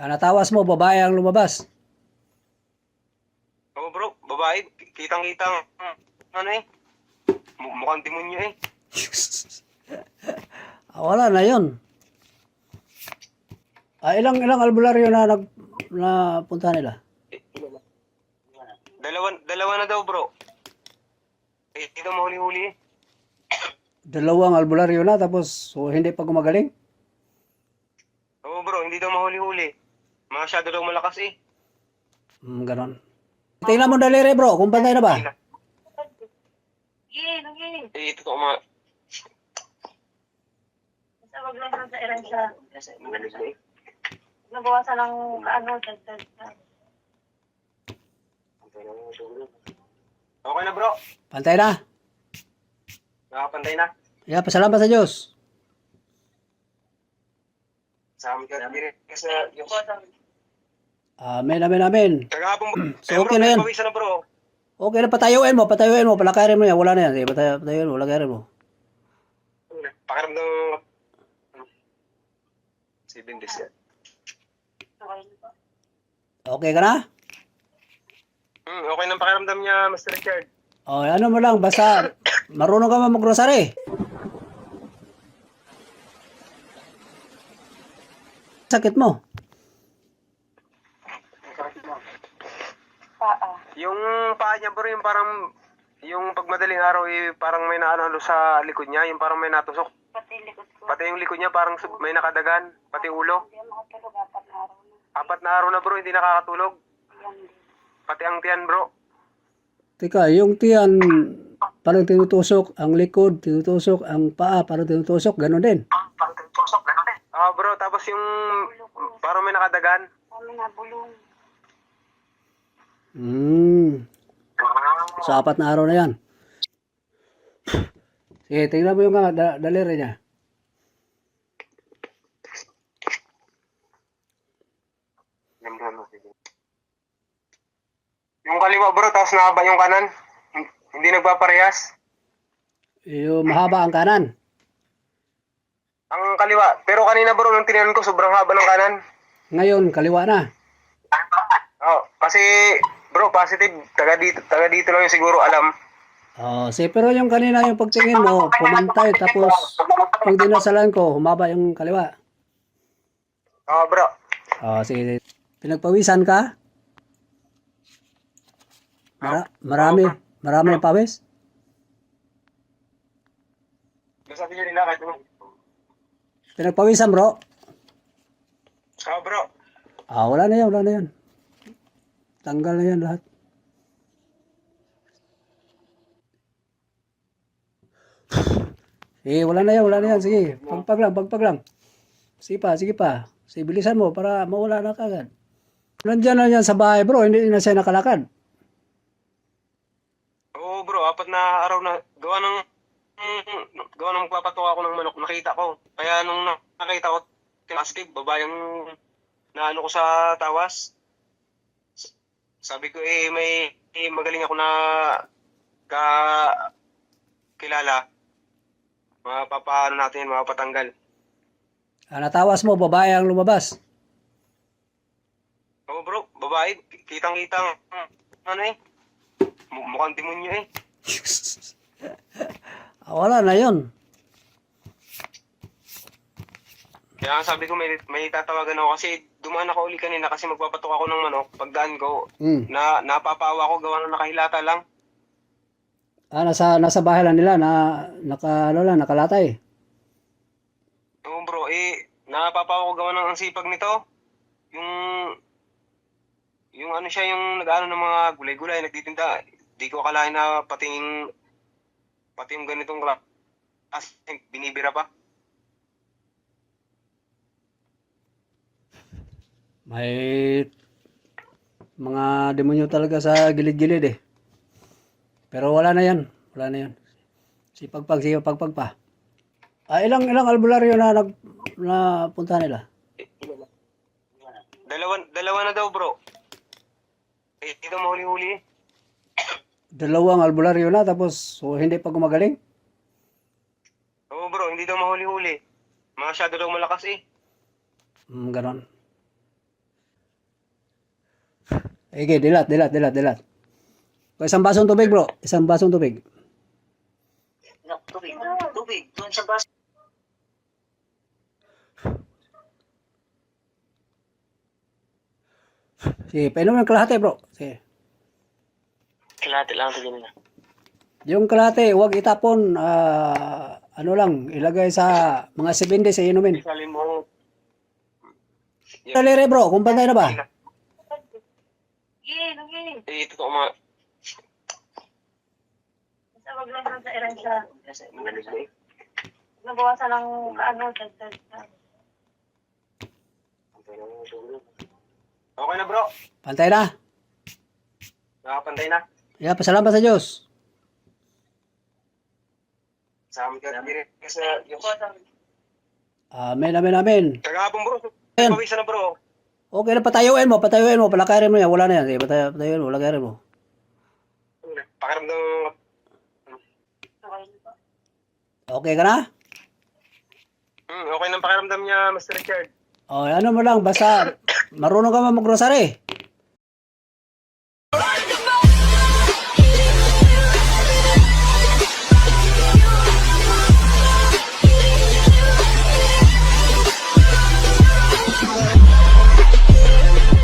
Natawas mo, babae ang lumabas. Oo bro, babae. Kitang-kita. Ano eh. Mukhang demonyo eh. Wala na yun. Ilang albularyo na punta nila? Dalawa na daw bro. Hindi daw mahuli-huli eh. Dalawang albularyo na tapos hindi pa gumagaling? Oo bro, hindi daw mahuli-huli. Masyado daw malakas eh. Ganon. Tingnan mo daliri bro, kung pantay na ba? Eh, ito to mga... Sa wag lang sa erang siya. Nabawasan ng ano, dagdag. Okay na bro. Pantay na? Nakapantay na. Pasalamat sa Diyos. Sa amin ka rin sa... Amen, amen, amen. Kagahapon So, okay na yan. Pawisan na bro. Okay na, patayuin mo, palakarin mo yan, wala na yan. Sige, patayuin mo, palakarin mo. Pakiramdam... 7 days yan. Okay ka na? Okay nang pakiramdam niya, Mr. Richard. Ano mo lang, basta marunong ka mag-grocery. Sakit mo. Paa. Yung paa niya bro, yung parang... Yung pag madaling araw, parang may naano sa likod niya, yung parang may natusok. Pati likod ko. Pati yung likod niya, parang may nakadagan. Pati ulo. Hindi makatulog 4 na araw na. 4 na araw na bro, hindi nakakatulog. Yan din. Pati ang tiyan bro. Teka, yung tiyan parang tinutusok, ang likod tinutusok, ang paa parang tinutusok, gano'n din. Bro, tapos yung parang may nakadagan. Kami na bulong. Sa 4 na araw na yan. Sige, tingnan mo yung daliri niya. Yung kaliwa bro, tapos nahaba yung kanan. Hindi nagpaparehas. Yung mahaba ang kanan. Ang kaliwa. Pero kanina bro, nung tinanan ko, sobrang haba ng kanan. Ngayon, kaliwa na. Kasi bro, positive. Taga dito lang yung siguro alam. Pero yung kanina yung pagtingin mo, pumantay, tapos pag dinasalan ko, humaba yung kaliwa. Bro. Sige. Pinagpawisan ka? Marami yung pawis? Sabi nyo nila kahit ano. Pinagpawisan bro? Bro. Wala na yan. Tanggal na yan lahat. Wala na yan. Sige, pagpag lang. Sige pa. Sige, bilisan mo para mawala na kagad. Nandiyan na yan sa bahay bro, hindi na siya nakalakad. Oo bro, 4 na araw na. Gawa ng magpapatok ako ng manok, nakita ko. Kaya nung nakita ko, kinaskip, babayang naano ko sa tawas. Sabi ko may magaling ako na kilala. Mapapaano natin, mapapatanggal. Natawas mo, babae ang lumabas. Oo bro, babae, kitang-kita. Ano eh, mukhang demonyo eh. Wala na yun. Kaya sabi ko may tatawagan ako kasi dumaan ako uli kanina kasi magpapatok ako ng manok. Pagdaan ko, napapawa ko gawa ng nakahilata lang. Nasa bahay lang nila nakalatay. Oo bro, napapawa ko gawa ng ang sipag nito. Yung ano siya, yung nag-ano ng mga gulay-gulay, nagtitinda. Di ko akalain na pati yung ganitong klase, binibira pa. May mga demonyo talaga sa gilid-gilid eh. Pero wala na yan. Sipag pa. Ilang albularyo na punta nila? Dalawa na daw bro. Hindi daw mahuli-huli. Dalawang albularyo na tapos hindi pa gumagaling? Oo bro, hindi daw mahuli-huli. Masyado daw malakas eh. Ganon. Okay, dilat. O, isang basong tubig, bro. Isang basong tubig. Tubig. Tubig. Doon sa bus. Sige, painom ng kalahati, bro. Sige. Kalahati lang ito na. Yung kalahati, huwag itapon. Ano lang, ilagay sa mga 7 days sa inumin. Isali mo. Daliri, bro. Kung bantay na ba? Ito ko mga... Basta wag lang sa iran siya. Nabawasan ng kaano, dagdag. Okay na bro. Pantay na. Nakapantay na. Yeah, pasalamat sa Diyos. Sama ka diri sa Diyos. Amen, amen, amen. Kagahapon bro. Ayan. Pawisa na bro. Okay na, patayuin mo, palakarin mo yan. Wala na yan. Sige, patayuin mo, palakarin mo. Pakiramdam. Okay ka na? Okay nang pakiramdam niya, Mr. Richard. O, ano mo lang, basta marunong ka mag-grocery.